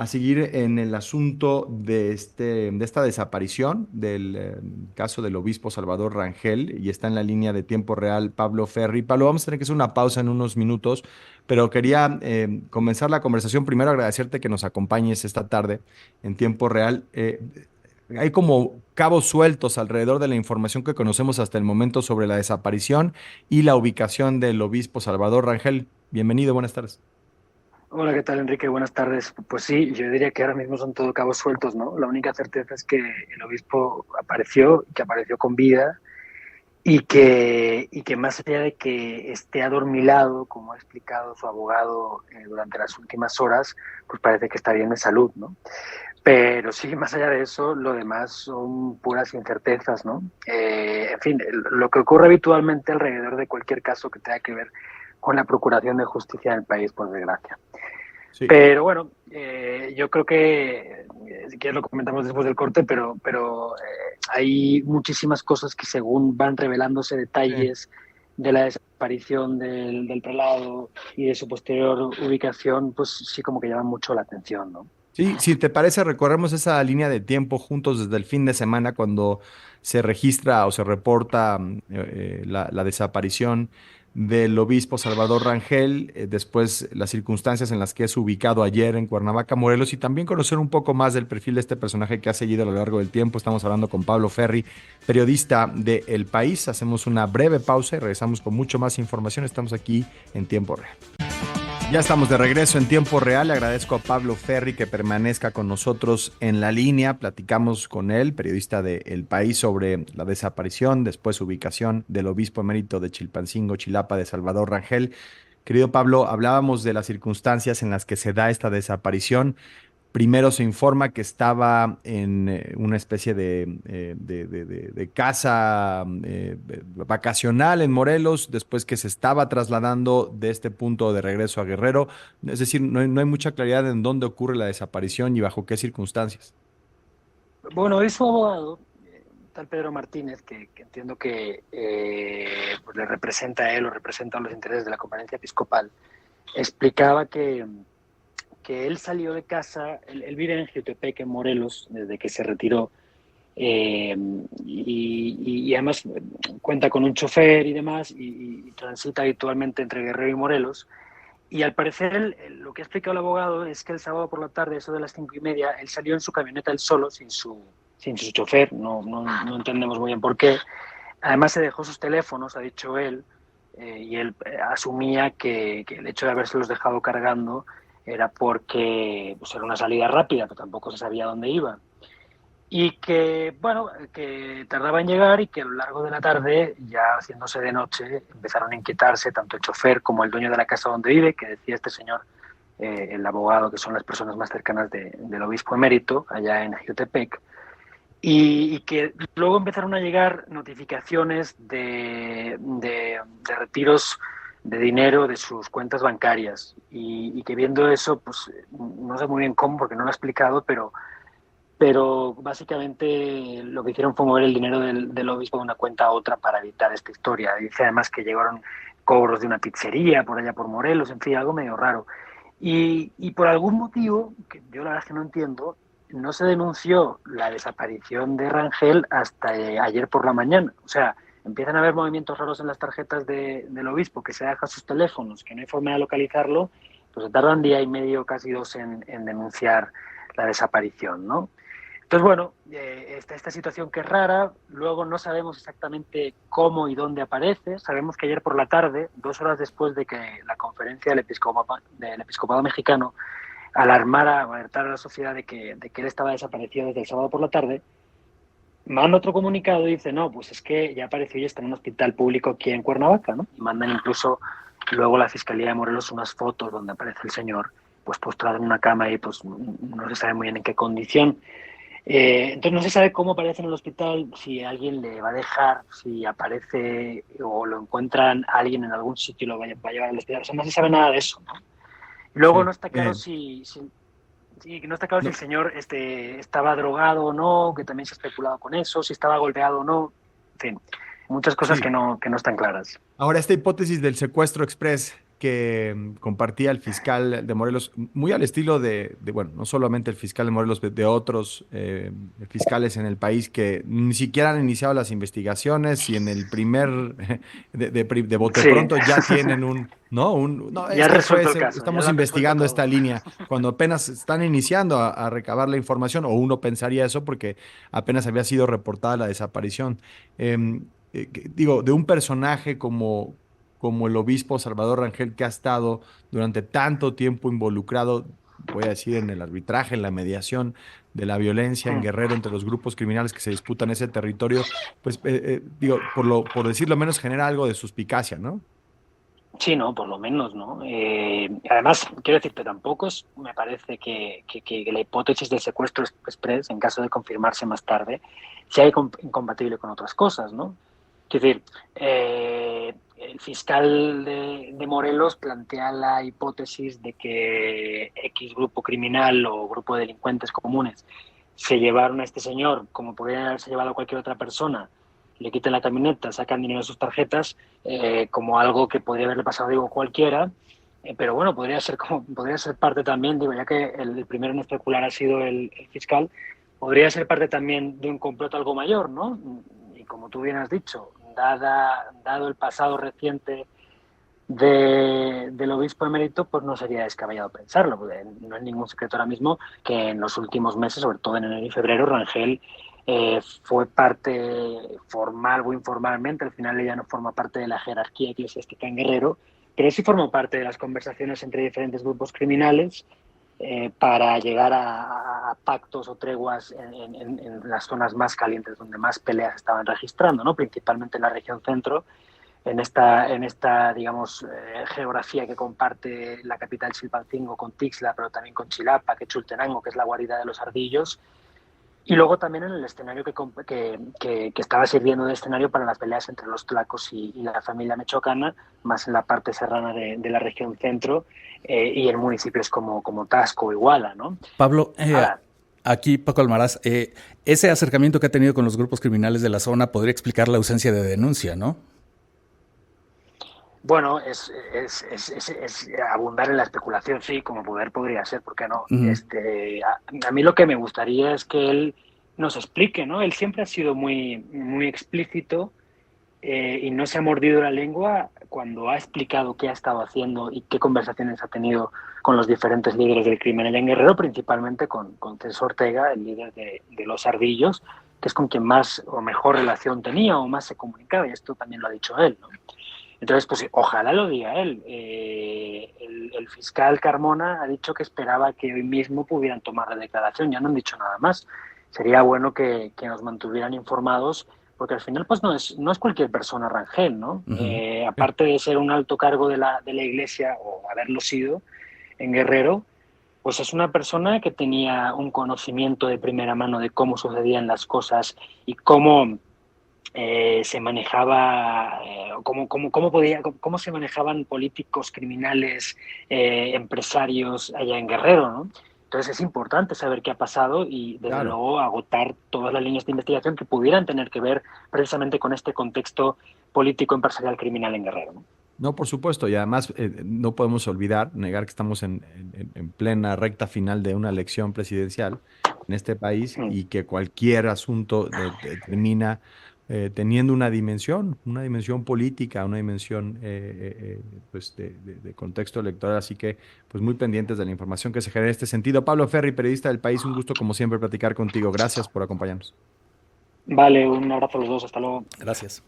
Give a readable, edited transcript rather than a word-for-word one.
a seguir en el asunto de esta desaparición del caso del obispo Salvador Rangel, y está en la línea de tiempo real Pablo Ferri. Pablo, vamos a tener que hacer una pausa en unos minutos, pero quería comenzar la conversación. Primero agradecerte que nos acompañes esta tarde en tiempo real. Hay como cabos sueltos alrededor de la información que conocemos hasta el momento sobre la desaparición y la ubicación del obispo Salvador Rangel. Bienvenido, buenas tardes. Hola, ¿qué tal, Enrique? Buenas tardes. Pues sí, yo diría que ahora mismo son todo cabos sueltos, ¿no? La única certeza es que el obispo apareció, que apareció con vida y que más allá de que esté adormilado, como ha explicado su abogado durante las últimas horas, pues parece que está bien de salud, ¿no? Pero sí, más allá de eso, lo demás son puras incertezas, ¿no? En fin, lo que ocurre habitualmente alrededor de cualquier caso que tenga que ver con la procuración de justicia en el país, por desgracia. Sí. Pero bueno, yo creo que, si quieres lo comentamos después del corte, pero hay muchísimas cosas que según van revelándose Sí. detalles de la desaparición del prelado y de su posterior ubicación, pues sí como que llaman mucho la atención, ¿no? Sí, si te parece, recorremos esa línea de tiempo juntos desde el fin de semana cuando se registra o se reporta la desaparición del obispo Salvador Rangel, después las circunstancias en las que es ubicado ayer en Cuernavaca, Morelos, y también conocer un poco más del perfil de este personaje que ha seguido a lo largo del tiempo. Estamos hablando con Pablo Ferri, periodista de El País. Hacemos una breve pausa y regresamos con mucho más información. Estamos aquí en tiempo real. Ya estamos de regreso en tiempo real. Le agradezco a Pablo Ferri que permanezca con nosotros en la línea. Platicamos con él, periodista de El País, sobre la desaparición, después ubicación del obispo emérito de Chilpancingo, Chilapa, de Salvador Rangel. Querido Pablo, hablábamos de las circunstancias en las que se da esta desaparición. Primero se informa que estaba en una especie de casa vacacional en Morelos, después que se estaba trasladando de este punto de regreso a Guerrero. Es decir, no hay mucha claridad en dónde ocurre la desaparición y bajo qué circunstancias. Bueno, es su abogado, tal Pedro Martínez, que entiendo que pues le representa a él o representa los intereses de la conferencia episcopal, explicaba que él salió de casa, él vive en Jiutepec, en Morelos, desde que se retiró, eh, y además cuenta con un chofer y demás, y transita habitualmente entre Guerrero y Morelos. Y al parecer, lo que ha explicado el abogado es que el sábado por la tarde, eso de las 5:30, él salió en su camioneta él solo, sin su chofer, no entendemos muy bien por qué. Además, se dejó sus teléfonos, ha dicho él, y él asumía que el hecho de habérselos dejado cargando era porque pues, era una salida rápida, pero tampoco se sabía dónde iba. Y que, bueno, que tardaba en llegar y que a lo largo de la tarde, ya haciéndose de noche, empezaron a inquietarse tanto el chofer como el dueño de la casa donde vive, que decía este señor, el abogado, que son las personas más cercanas del obispo emérito, allá en Jiutepec, y que luego empezaron a llegar notificaciones de retiros de dinero de sus cuentas bancarias y que viendo eso, pues no sé muy bien cómo, porque no lo ha explicado, pero básicamente lo que hicieron fue mover el dinero del obispo de una cuenta a otra para evitar esta historia. Dice además que llegaron cobros de una pizzería por allá por Morelos, en fin, algo medio raro. Y por algún motivo, que yo la verdad es que no entiendo, no se denunció la desaparición de Rangel hasta ayer por la mañana. O sea, empiezan a haber movimientos raros en las tarjetas del obispo, que se deja sus teléfonos, que no hay forma de localizarlo, pues se tardan día y medio, casi dos, en denunciar la desaparición, ¿no? Entonces, bueno, está esta situación que es rara, luego no sabemos exactamente cómo y dónde aparece, sabemos que ayer por la tarde, 2 horas después de que la conferencia del episcopado mexicano alarmara o alertara a la sociedad de que él estaba desaparecido desde el sábado por la tarde, manda otro comunicado y dice, no, pues es que ya apareció y está en un hospital público aquí en Cuernavaca, ¿no? Y mandan incluso luego la Fiscalía de Morelos unas fotos donde aparece el señor pues postrado en una cama y pues no se sabe muy bien en qué condición. Entonces no se sabe cómo aparece en el hospital, si alguien le va a dejar, si aparece o lo encuentran a alguien en algún sitio y lo va a llevar al hospital. O sea, no se sabe nada de eso, ¿no? Luego Sí. no está claro no está claro si el No, señor estaba drogado o no, que también se ha especulado con eso, si estaba golpeado o no. En fin, muchas cosas que sí. no están claras. Ahora, esta hipótesis del secuestro express, que compartía el fiscal de Morelos, muy al estilo bueno, no solamente el fiscal de Morelos, de otros fiscales en el país que ni siquiera han iniciado las investigaciones y en el primer, de bote Sí, pronto ya tienen no, ya es ha que resuelto el caso, ya estamos lo han resuelto investigando todo. esta línea, cuando apenas están iniciando a recabar la información, o uno pensaría eso porque apenas había sido reportada la desaparición. Digo, de un personaje como el obispo Salvador Rangel, que ha estado durante tanto tiempo involucrado, voy a decir, en el arbitraje, en la mediación de la violencia en Mm. Guerrero entre los grupos criminales que se disputan ese territorio, pues digo, por decirlo menos, genera algo de suspicacia, ¿no? Sí, no, por lo menos, ¿no? Además, quiero decirte, tampoco me parece que la hipótesis del secuestro express, en caso de confirmarse más tarde, sea incompatible con otras cosas, ¿no? Es decir, el fiscal de Morelos plantea la hipótesis de que X grupo criminal o grupo de delincuentes comunes se llevaron a este señor, como podrían haberse llevado a cualquier otra persona, le quitan la camioneta, sacan dinero de sus tarjetas, como algo que podría haberle pasado, digo, cualquiera, pero bueno, podría ser parte también, digo, ya que el primero en especular ha sido el fiscal, podría ser parte también de un complot algo mayor, ¿no? Y como tú bien has dicho, dado el pasado reciente del obispo emérito, pues no sería descabellado pensarlo, porque no es ningún secreto ahora mismo que en los últimos meses, sobre todo en enero y febrero, Rangel fue parte formal o informalmente, al final ella no forma parte de la jerarquía eclesiástica en Guerrero, pero sí formó parte de las conversaciones entre diferentes grupos criminales para llegar a pactos o treguas en las zonas más calientes, donde más peleas estaban registrando, ¿no? Principalmente en la región centro, en esta digamos, geografía que comparte la capital Chilpancingo con Tixla, pero también con Chilapa, que Chultenango, que es la guarida de los ardillos, y luego también en el escenario que estaba sirviendo de escenario para las peleas entre los tlacos y la familia mechocana, más en la parte serrana de la región centro, y en municipios como Tasco o Iguala, ¿no? Pablo, Ahora, aquí Paco Almaraz, ese acercamiento que ha tenido con los grupos criminales de la zona podría explicar la ausencia de denuncia, ¿no? bueno, es abundar en la especulación, sí, como poder podría ser, ¿por qué no? Ujú. A mí lo que me gustaría es que él nos explique, ¿no? Él siempre ha sido muy explícito, y no se ha mordido la lengua cuando ha explicado qué ha estado haciendo y qué conversaciones ha tenido con los diferentes líderes del crimen allá en Guerrero, principalmente con Celso Ortega, el líder de los Ardillos, que es con quien más o mejor relación tenía o más se comunicaba, y esto también lo ha dicho él, ¿no? Entonces, pues ojalá lo diga él. El fiscal Carmona ha dicho que esperaba que hoy mismo pudieran tomar la declaración, ya no han dicho nada más. Sería bueno que nos mantuvieran informados, porque al final pues no es cualquier persona Rangel, ¿no? Ujú. Aparte de ser un alto cargo de la iglesia, o haberlo sido en Guerrero, pues es una persona que tenía un conocimiento de primera mano de cómo sucedían las cosas y cómo se manejaba, cómo se manejaban políticos, criminales, empresarios allá en Guerrero, ¿no? Entonces es importante saber qué ha pasado y desde Claro. luego agotar todas las líneas de investigación que pudieran tener que ver precisamente con este contexto político, empresarial, criminal en Guerrero, ¿no? No, por supuesto, y además no podemos olvidar, negar que estamos en plena recta final de una elección presidencial en este país Mm. y que cualquier asunto termina teniendo una dimensión política, una dimensión pues de contexto electoral, así que pues muy pendientes de la información que se genera en este sentido. Pablo Ferri, periodista del País, un gusto como siempre platicar contigo. Gracias por acompañarnos. Vale, un abrazo a los dos, hasta luego. Gracias.